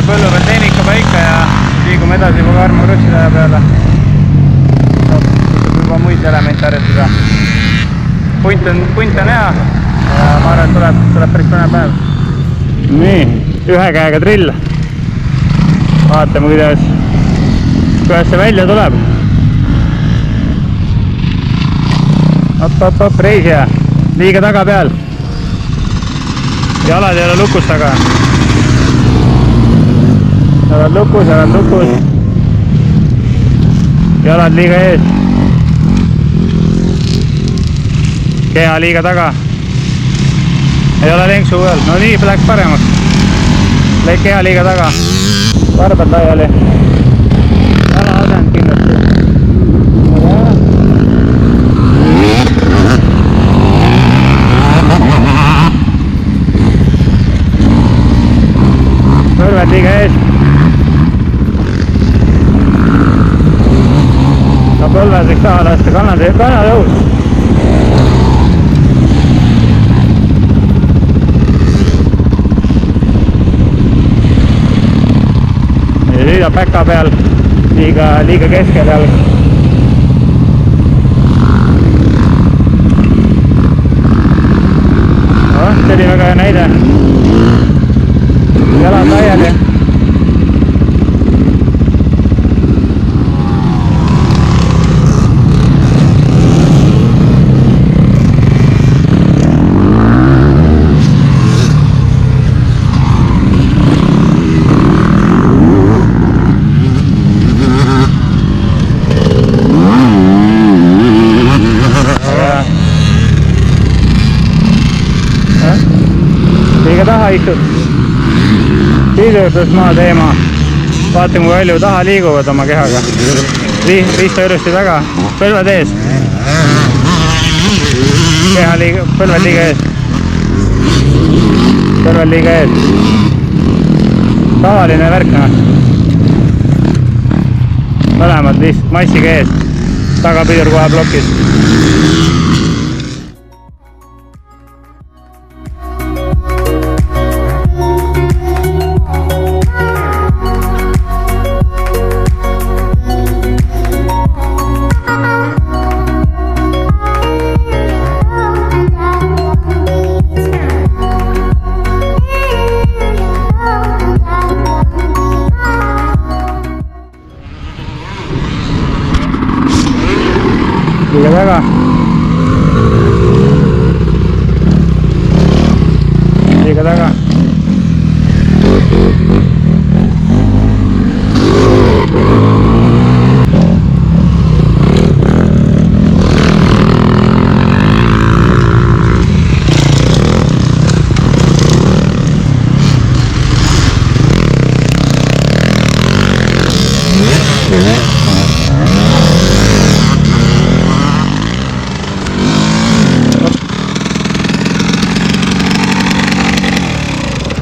põllu peal tehnika paika ja liigume edasi juba Karmo Krussi peale. Juba muid elemente harjutada. Punt on hea ja ma arvan, et tuleb päris põnev päev. Nii, ühe käega drill. Vaatame, kuidas see välja tuleb. Op, reisija. Liiga taga peal. Jalad ei ole lukus taga. Jalad lukus. Jalad liiga ees. Keha liiga taga. Ei ole lenksu peal. No nii, läks paremaks. Läks keha liiga taga. Varbad laiali. Jala asend kindlasti. Põlved liiga ees. No põlved võiks taha lasta, kannatõus. Sõidab päka peal, liiga keskel jalg. See oli väga hea näide. Jalad laiali. Liiga taha istud. Siidurus maa teema. Vaatame, kui palju taha liiguvad oma kehaga. Risto ilusti taga. Põlved ees. Põlved liiga ees. Põlved liiga ees. Tavaline värkna. Mõlemad lihtsalt massiga ees. Tagapidur kohe blokis. Liiga taga. Liiga taga.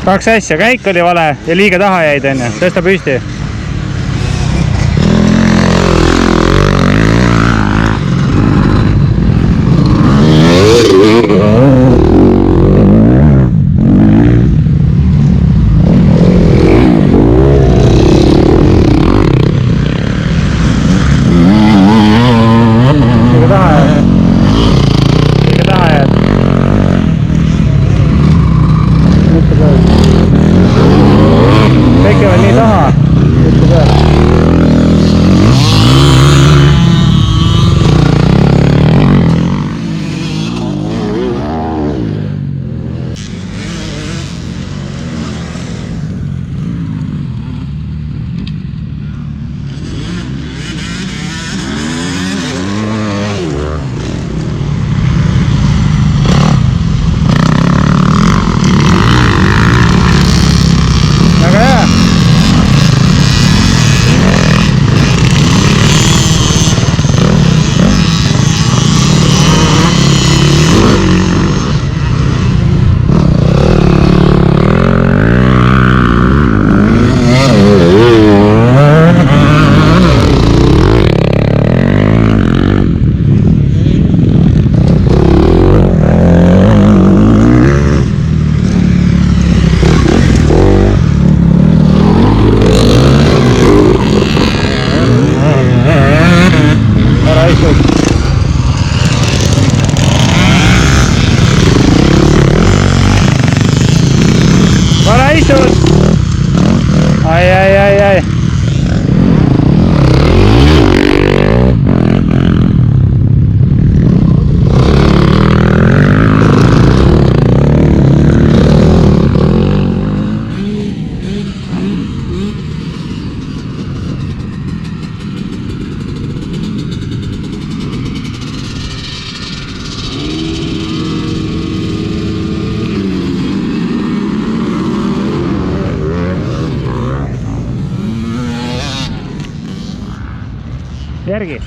Kaks asja, käik oli vale ja liiga taha jäid enne, tõsta püsti. Tekivad nii taha. järgi